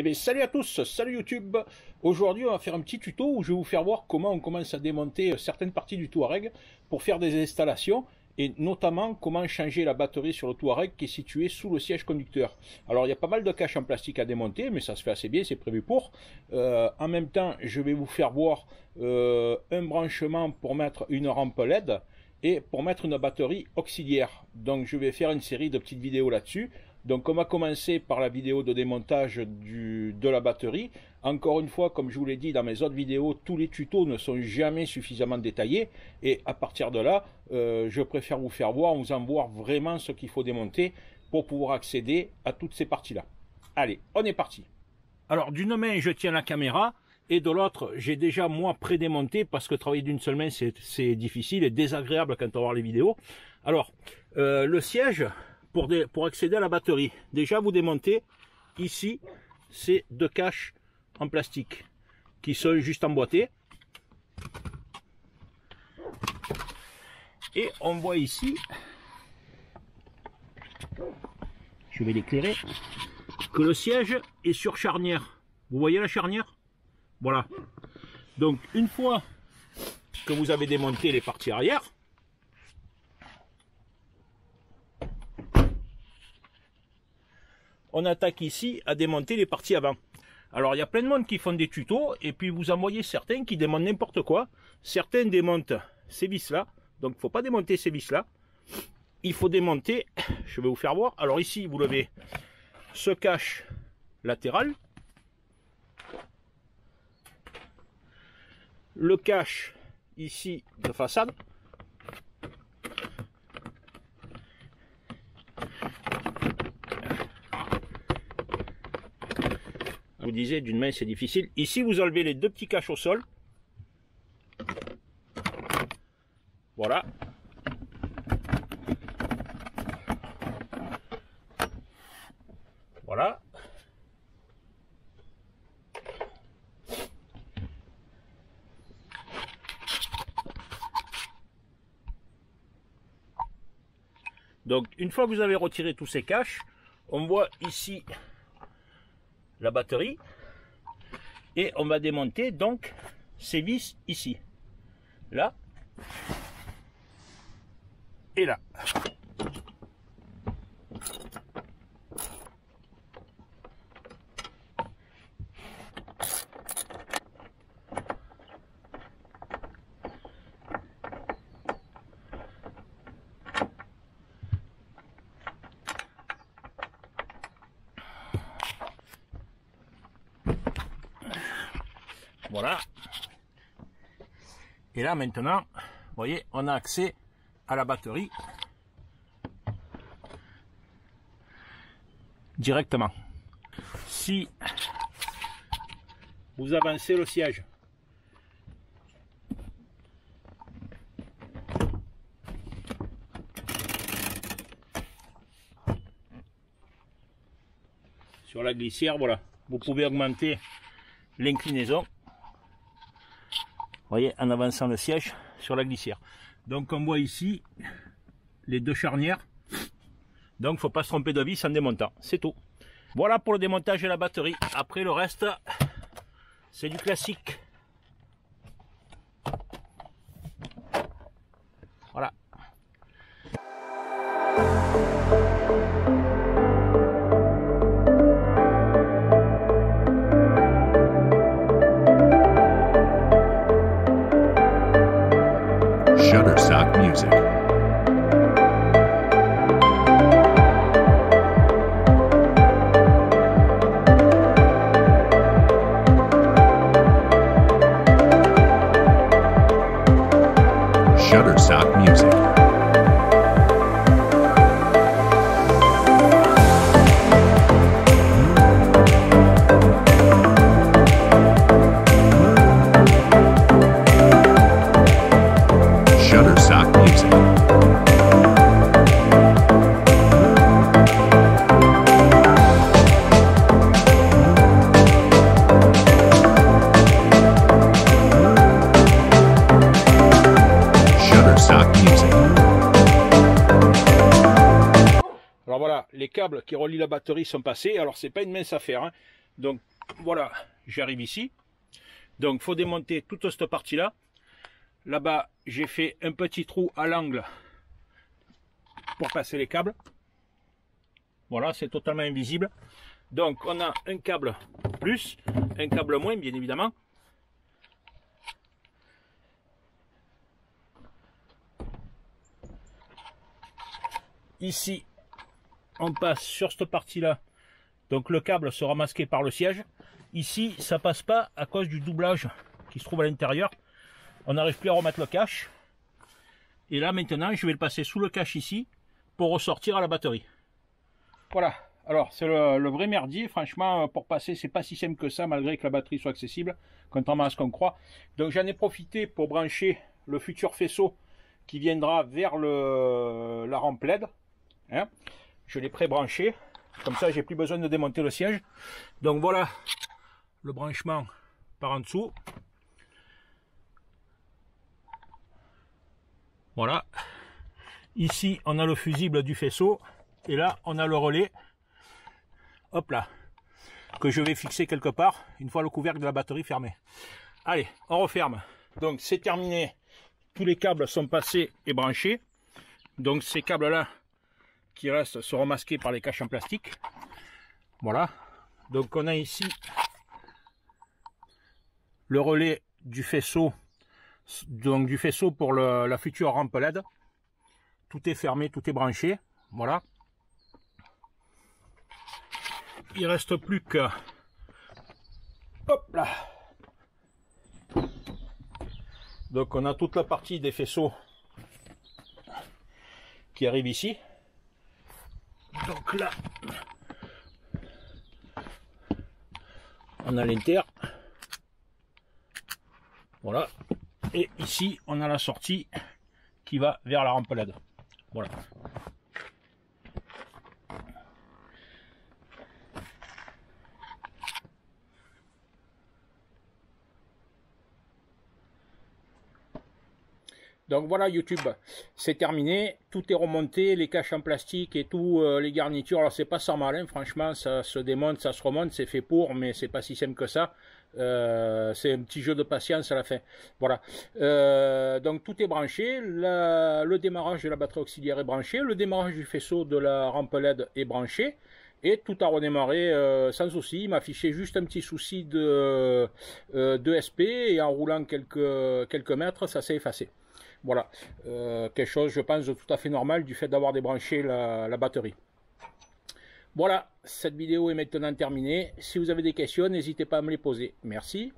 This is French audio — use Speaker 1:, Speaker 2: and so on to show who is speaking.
Speaker 1: Eh bien, salut à tous, salut YouTube. Aujourd'hui, on va faire un petit tuto où je vais vous faire voir comment on commence à démonter certaines parties du Touareg pour faire des installations et notamment comment changer la batterie sur le Touareg qui est situé sous le siège conducteur. Alors, il y a pas mal de caches en plastique à démonter, mais ça se fait assez bien, c'est prévu pour. En même temps, je vais vous faire voir un branchement pour mettre une rampe LED et pour mettre une batterie auxiliaire. Donc, je vais faire une série de petites vidéos là-dessus. Donc on va commencer par la vidéo de démontage de la batterie. Encore une fois, comme je vous l'ai dit dans mes autres vidéos, tous les tutos ne sont jamais suffisamment détaillés. Et à partir de là, je préfère vous faire voir, vous en voir vraiment ce qu'il faut démonter pour pouvoir accéder à toutes ces parties-là. Allez, on est parti. Alors d'une main, je tiens la caméra. Et de l'autre, j'ai déjà moi pré-démonté parce que travailler d'une seule main, c'est difficile et désagréable quand on va voir les vidéos. Alors, le siège... Pour accéder à la batterie, déjà vous démontez ici ces deux caches en plastique qui sont juste emboîtées. Et on voit ici, je vais l'éclairer, que le siège est sur charnière. Vous voyez la charnière? Voilà. Donc une fois que vous avez démonté les parties arrière, on attaque ici à démonter les parties avant. Alors il y a plein de monde qui font des tutos et puis vous en voyez certains qui démontent n'importe quoi. Certains démontent ces vis là, donc il ne faut pas démonter ces vis là. Il faut démonter, je vais vous faire voir. Alors ici vous levez ce cache latéral, le cache ici de façade. Je vous disais, d'une main c'est difficile. Ici vous enlevez les deux petits caches au sol. Voilà. Voilà. Donc une fois que vous avez retiré tous ces caches, on voit ici la batterie et on va démonter donc ces vis ici, là et là. Voilà. Et là maintenant, vous voyez, on a accès à la batterie directement. Si vous avancez le siège, sur la glissière, voilà, vous pouvez augmenter l'inclinaison. Vous voyez, en avançant le siège sur la glissière. Donc on voit ici les deux charnières. Donc il ne faut pas se tromper de vis en démontant. C'est tout. Voilà pour le démontage de la batterie. Après le reste, c'est du classique. Voilà.
Speaker 2: Shutterstock Music. Shutterstock Music. Shutterstock Music.
Speaker 1: Alors voilà, les câbles qui relient la batterie sont passés. Alors c'est pas une mince affaire, hein. Donc voilà, j'arrive ici. Donc il faut démonter toute cette partie là. Là-bas, j'ai fait un petit trou à l'angle pour passer les câbles. Voilà, c'est totalement invisible. Donc on a un câble plus, un câble moins, bien évidemment. Ici, on passe sur cette partie-là. Donc le câble sera masqué par le siège. Ici, ça passe pas à cause du doublage qui se trouve à l'intérieur. On n'arrive plus à remettre le cache. Et là maintenant, je vais le passer sous le cache ici pour ressortir à la batterie. Voilà. Alors c'est le vrai merdier. Franchement, pour passer, c'est pas si simple que ça, malgré que la batterie soit accessible, contrairement à ce qu'on croit. Donc j'en ai profité pour brancher le futur faisceau qui viendra vers la rampe LED. Hein, je l'ai pré-branché, comme ça j'ai plus besoin de démonter le siège. Donc voilà le branchement par en dessous. Voilà, ici on a le fusible du faisceau et là on a le relais, hop là, que je vais fixer quelque part une fois le couvercle de la batterie fermé. Allez, on referme. Donc c'est terminé, tous les câbles sont passés et branchés. Donc ces câbles là qui restent seront masqués par les caches en plastique. Voilà, donc on a ici le relais du faisceau, donc du faisceau pour la future rampe LED. Tout est fermé, tout est branché. Voilà, il reste plus que, hop là, donc on a toute la partie des faisceaux qui arrive ici. Donc là, on a l'inter. Voilà. Et ici, on a la sortie qui va vers la rampe LED. Voilà. Donc voilà YouTube, c'est terminé, tout est remonté, les caches en plastique et tout, les garnitures. Alors c'est pas sans malin, franchement, ça se démonte, ça se remonte, c'est fait pour, mais c'est pas si simple que ça. C'est un petit jeu de patience à la fin. Voilà, donc tout est branché, le démarrage de la batterie auxiliaire est branché, le démarrage du faisceau de la rampe LED est branché. Et tout a redémarré sans souci. Il m'a affiché juste un petit souci de SP et en roulant quelques mètres, ça s'est effacé. Voilà, quelque chose, je pense, de tout à fait normal du fait d'avoir débranché la batterie. Voilà, cette vidéo est maintenant terminée. Si vous avez des questions, n'hésitez pas à me les poser. Merci.